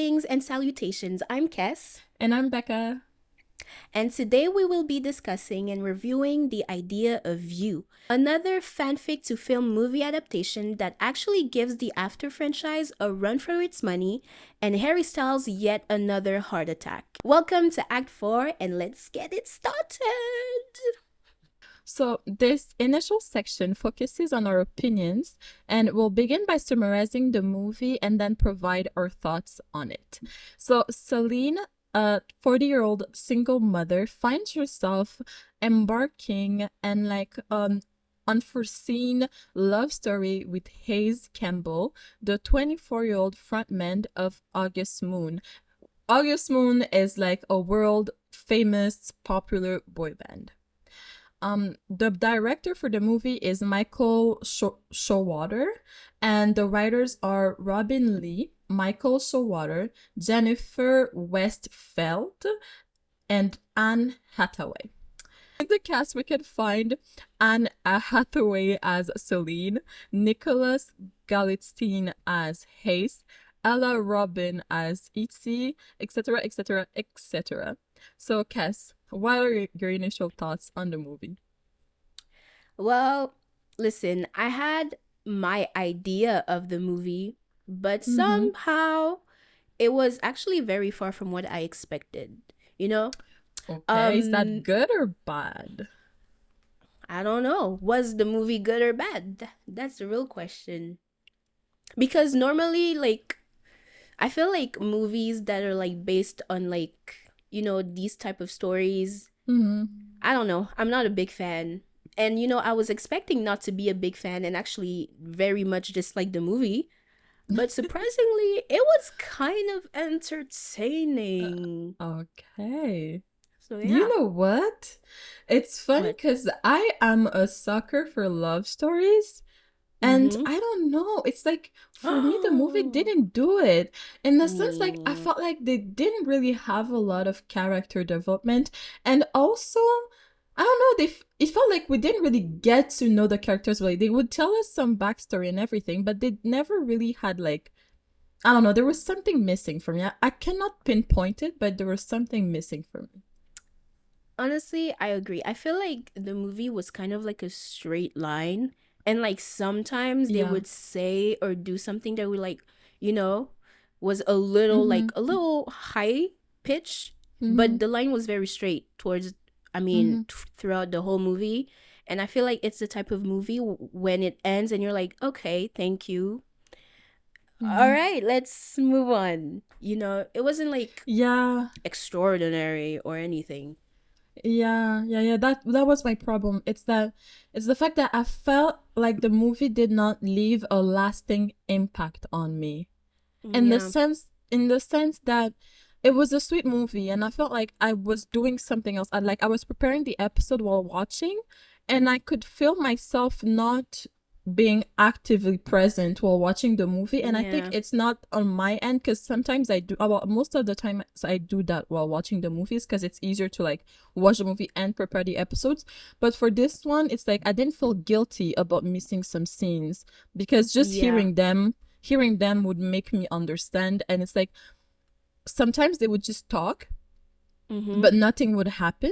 Greetings and salutations. I'm Kes, And I'm Becca. and today we will be discussing and reviewing The Idea of You, another fanfic to film movie adaptation that actually gives the After franchise a run for its money and Harry Styles yet another heart attack. Welcome to Act 4, and let's get it started! So, this initial section focuses on our opinions, and we'll begin by summarizing the movie and then provide our thoughts on it. So, Celine, a 40-year-old single mother, finds herself embarking in unforeseen love story with Hayes Campbell, the 24-year-old frontman of August Moon. August Moon is like a world famous popular boy band. The director for the movie is Michael Showalter, and the writers are Robin Lee, Michael Showalter, Jennifer Westfeldt, and Anne Hathaway. In the cast, we can find Anne Hathaway as Celine, Nicholas Galitzine as Hayes, Ella Robin as Itzy, etc., etc., etc. So, Cass, what are your initial thoughts on the movie? Well, listen, I had my idea of the movie, but Mm-hmm. somehow it was actually very far from what I expected. You know? Okay, is that Um, good or bad? I don't know. Was the movie good or bad? That's the real question. Because normally, like, I feel like movies that are like based on like, these type of stories, Mm-hmm. I don't know. I'm not a big fan. And I was expecting not to be a big fan and actually very much dislike the movie. But surprisingly, it was kind of entertaining. Okay. So You yeah. know what? It's funny What? because I am a sucker for love stories. And Mm-hmm. I don't know. It's like for me, the movie didn't do it. In the sense, like I Mm, felt like they didn't really have a lot of character development, and also, I don't know. It felt like we didn't really get to know the characters. Like they would tell us some backstory and everything, but they never really had like I don't know. There was something missing for me. I cannot pinpoint it, but there was something missing for me. honestly, I agree. I feel like the movie was kind of like a straight line. And like sometimes they Yeah. would say or do something that would like, you know, was a little Mm-hmm. like a little high pitch, Mm-hmm. but the line was very straight towards, Mm-hmm. throughout the whole movie. And I feel like it's the type of movie when it ends and you're like, okay, thank you. All Mm-hmm. right, let's move on. It wasn't like Yeah. extraordinary or anything. Yeah. That was my problem. It's the fact that I felt like the movie did not leave a lasting impact on me. Yeah. In the sense that it was a sweet movie and I felt like I was doing something else. I was preparing the episode while watching and I could feel myself not being actively present while watching the movie, and I think Yeah. it's not on my end because sometimes I do well, most of the time I do that while watching the movies because it's easier to like watch the movie and prepare the episodes. But for this one it's like I didn't feel guilty about missing some scenes because just Yeah. hearing them would make me understand. And it's like sometimes they would just talk Mm-hmm. but nothing would happen.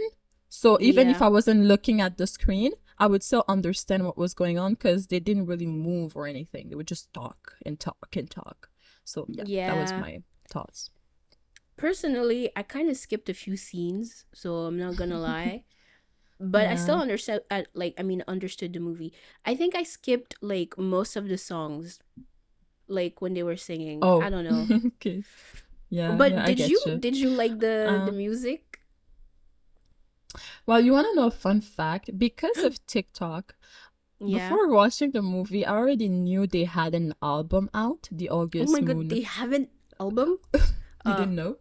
So even if Yeah. I wasn't looking at the screen, I would still understand what was going on because they didn't really move or anything. They would just talk and talk and talk. So yeah, that was Yeah. my thoughts. Personally, I kind of skipped a few scenes, so I'm not gonna lie. But I still Yeah. understood, understood the movie. I think I skipped like most of the songs, like when they were singing. I Oh, don't know. okay. Yeah, But I did get you you. did you like the Uh, music? well, you want to know a fun fact? Because of TikTok, Yeah. before watching the movie, I already knew they had an album out, The Oh my August god, Moon. they have an album? You Uh, didn't know?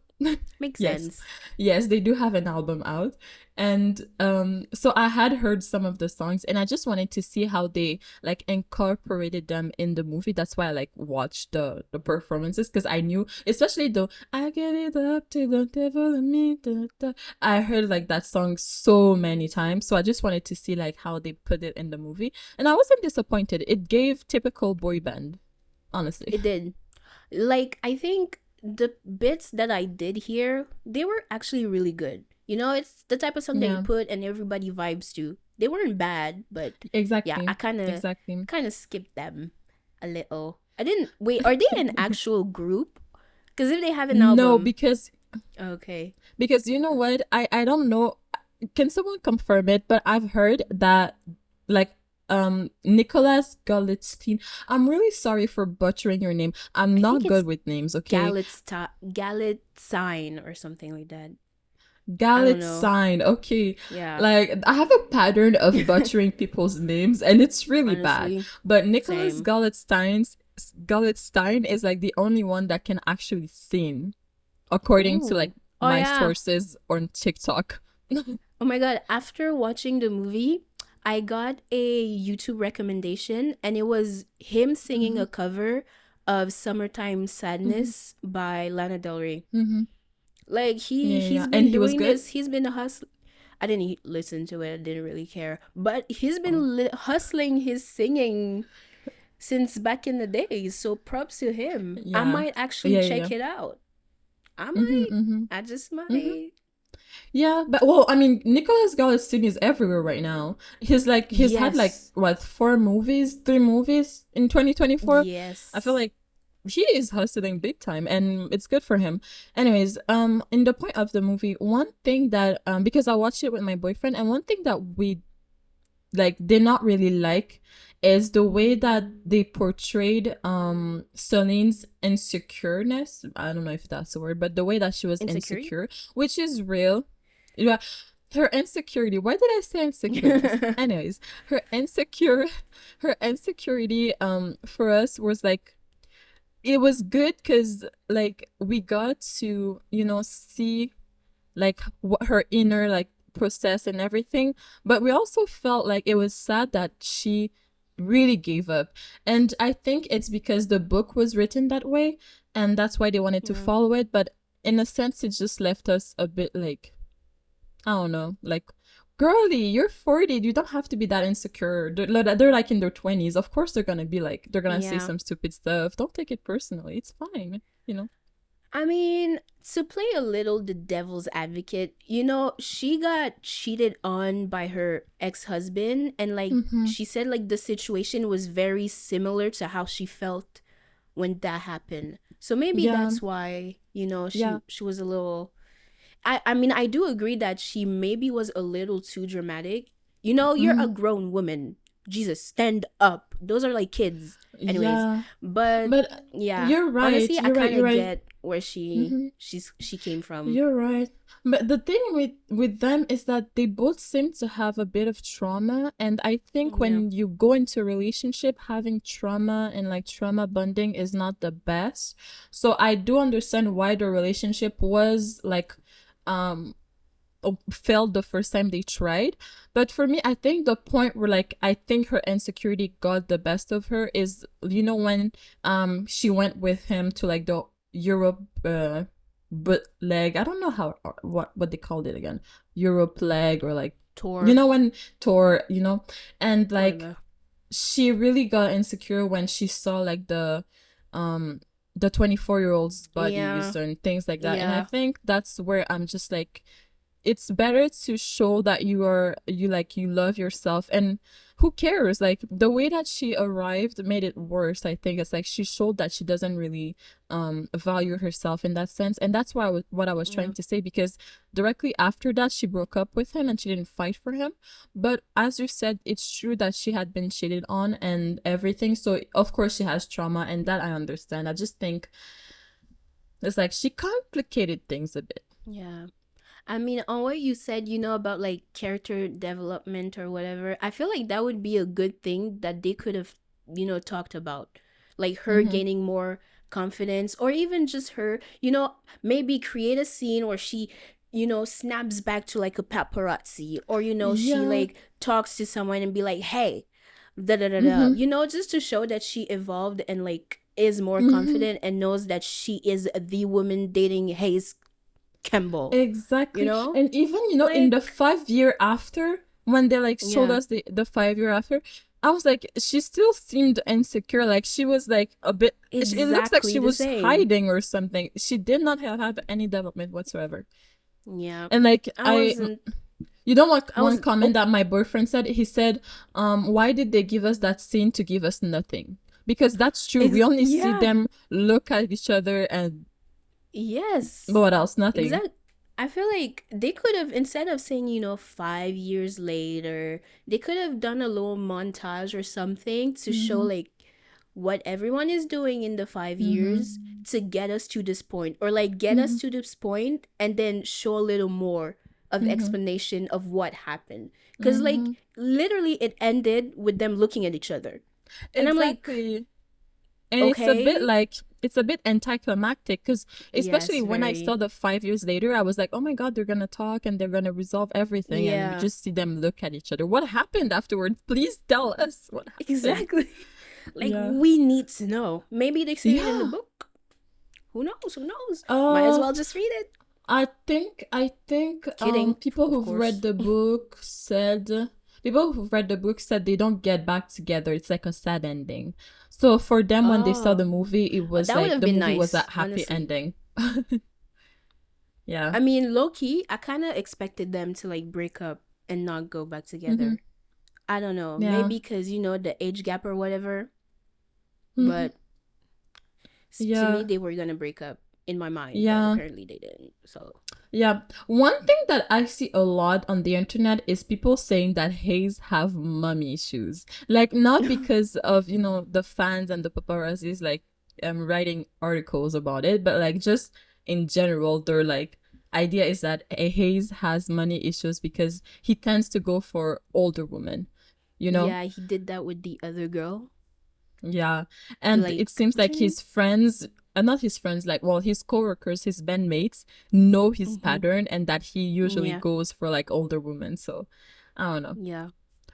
makes Yes. sense. Yes, they do have an album out. And so I had heard some of the songs and I just wanted to see how they like incorporated them in the movie. That's why I like watched the performances because I knew, especially the I give it up to the devil in me. Da, da. I heard like that song so many times. So I just wanted to see like how they put it in the movie. And I wasn't disappointed. It gave typical boy band, honestly. It did. Like I think the bits that I did hear, they were actually really good. You know, it's the type of song that you Yeah, put and everybody vibes to. They weren't bad, but yeah, I exactly. kind of Exactly. kind of skipped them a little. I didn't wait. Are they an actual group? Because if they have an No, album, because okay. you know what? I don't know. Can someone confirm it? But I've heard that like Nicholas Galitzine. I'm really sorry for butchering your name. I'm I think not it's good with names, okay? Galitzine or something like that. I don't know. Galitzine. Okay. Yeah, Like I have a pattern of butchering people's names and it's really bad. honestly, But Nicholas same. Galitzine is like the only one that can actually sing according to like Ooh. Oh my yeah. sources on TikTok. Oh my god, after watching the movie, I got a YouTube recommendation and it was him singing Mm-hmm, a cover of Summertime mm-hmm, Sadness by Lana Del Rey. mm-hmm. Like Yeah, yeah, he's yeah. And been he was doing good? this. He's been I didn't listen to it. I didn't really care. But he's Oh. been hustling his singing since back in the days. So props to him. I Yeah. might actually Yeah, yeah, check yeah. it out. I Mm-hmm, might. mm-hmm, I just mm-hmm. might. Yeah, but well, I mean, Nicholas Galitzine is everywhere right now. He's had like Yes. what 4 movies, 3 movies in 2024. I feel Yes. like he is hustling big time, and it's good for him. Anyways, in the point of the movie, one thing that because I watched it with my boyfriend, and one thing that we like did not really like is the way that they portrayed Celine's insecureness. I don't know if that's the word, but the way that she was Insecurity? insecure, which is real. Yeah, her insecurity. Why did I say insecureness? Anyways, her insecurity for us was like it was good because like we got to see like what her inner like process and everything, but we also felt like it was sad that she really gave up, and I think it's because the book was written that way and that's why they wanted to Yeah. follow it, but in a sense it just left us a bit like I don't know, like girly, you're 40, you don't have to be that insecure. They're like in their 20s, of course they're gonna be like they're gonna say Yeah. some stupid stuff, don't take it personally, it's fine, you know. I mean, to play a little the devil's advocate, you know, she got cheated on by her ex-husband and like Mm-hmm. she said like the situation was very similar to how she felt when that happened. So maybe Yeah, that's why, you know, yeah. she was a little I mean, I do agree that she maybe was a little too dramatic. You know, you're a Mm-hmm. grown woman. Jesus, stand up. Those are like kids. Anyways, Yeah, but but yeah, you're right. honestly, I You're right. kind You're of right. get where Mm-hmm. she came from. You're right. But the thing with them is that they both seem to have a bit of trauma, and I think Yeah. when you go into a relationship, having trauma and like trauma bonding is not the best. So I do understand why the relationship was like um failed the first time they tried. But for me, I think the point where like I think her insecurity got the best of her is when she went with him to like the Europe but leg. I don't know how what they called it again. Europe leg or like Tour, when tour, and like whatever. she really got insecure when she saw like um the 24-year-old's Yeah. bodies and things like that. And I Yeah. think that's where I'm just like it's better to show that you love yourself, and who cares, like the way that she arrived made it worse. I think it's like she showed that she doesn't really value herself in that sense, and that's what I was Yeah. trying to say, because directly after that she broke up with him and she didn't fight for him. But as you said, it's true that she had been cheated on and everything, so of course she has trauma, and that I understand. I just think it's like she complicated things a bit. Yeah. I mean, on what you said, you know, about like character development or whatever, I feel like that would be a good thing that they could have, you know, talked about. Like her Mm-hmm. gaining more confidence, or even just her, you know, maybe create a scene where she, you know, snaps back to like a paparazzi, or, you know, she Yeah. like talks to someone and be like, hey, da da da da, Mm-hmm. you know, just to show that she evolved and like is more Mm-hmm. confident and knows that she is the woman dating Hayes Campbell, you Exactly. know? And even, in the Like, 5 year after, when they like showed yeah. us the 5 year after, I was like, she still seemed insecure. Like she was like a bit. It looks like she Exactly the was same. hiding or something. She did not have any development whatsoever. Yeah. And like I wasn't you know what? I One was comment oh that my boyfriend said. He said, why did they give us that scene to give us nothing? Because that's true. We only see yeah. them look at each other and Yes. what else? Nothing. Exact. I feel like they could have, instead of saying, 5 years later, they could have done a little montage or something to show Mm-hmm. like what everyone is doing in the 5 years Mm-hmm. to get us to this point, or like get us Mm-hmm. to this point and then show a little more of Mm-hmm. explanation of what happened. Because like Mm-hmm. literally it ended with them looking at each other. And I'm like, Exactly. And okay, it's a bit anticlimactic because especially yes, when I saw very. the 5 years later, I was like, oh my god, they're gonna talk and they're gonna resolve everything, and we Yeah, just see them look at each other. What happened afterwards? Please tell us what happened. exactly. Like Yeah. we need to know. Maybe they say it in the Yeah. book. Who knows? Who knows? Might as Uh, well just read it. I think Kidding, of course. people who've read the book said they don't get back together. It's like a sad ending. So for them, when they saw the Oh, movie, it was that would like have the been movie was a nice, happy honestly. ending. Yeah. I mean, low key, I kind of expected them to like break up and not go back Mm-hmm. together. I don't know, Yeah. maybe because the age gap or whatever. Mm-hmm. But to me, Yeah. they were gonna break up in my mind, but Yeah. apparently they didn't. So Yeah. One thing that I see a lot on the internet is people saying that Hayes have mommy issues. Like not because of, the fans and the paparazzis like writing articles about it, but like just in general, their like idea is that Hayes has money issues because he tends to go for older women, you know? yeah, he did that with the other girl. Yeah. And Like, it seems what's like her name? his friends, not his friends, like, well, his coworkers, his bandmates know his Mm-hmm. pattern and that he usually Yeah, goes for like older women. So I don't know. yeah,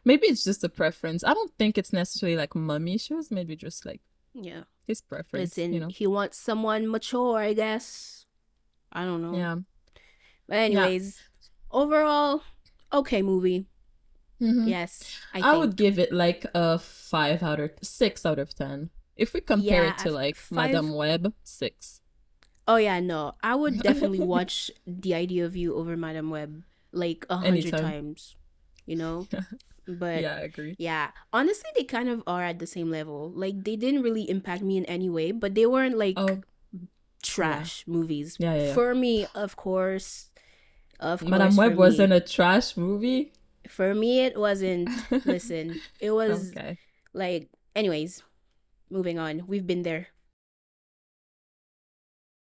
Maybe it's just a preference. I don't think it's necessarily like mommy issues. Maybe just like yeah. his preference, Listen, he wants someone mature, I guess. I don't know. Yeah. But Yeah. anyways, overall, okay movie. hmm Yes, I I would think. give it like a 6 out of 10. If we compare Yeah, it to like Madame five. Web, 6. Oh yeah, no, I would definitely watch The Idea of You over Madam Web like 100 Anytime. times. You know, but Yeah, I agree. yeah, honestly, they kind of are at the same level. Like they didn't really impact me in any way, but they weren't like Oh, yeah. trash movies Yeah, yeah, yeah. for me. Of Madame course, Web for me. wasn't a trash movie. For me, it wasn't. Listen, it was Okay. like, anyways, moving on. We've been there.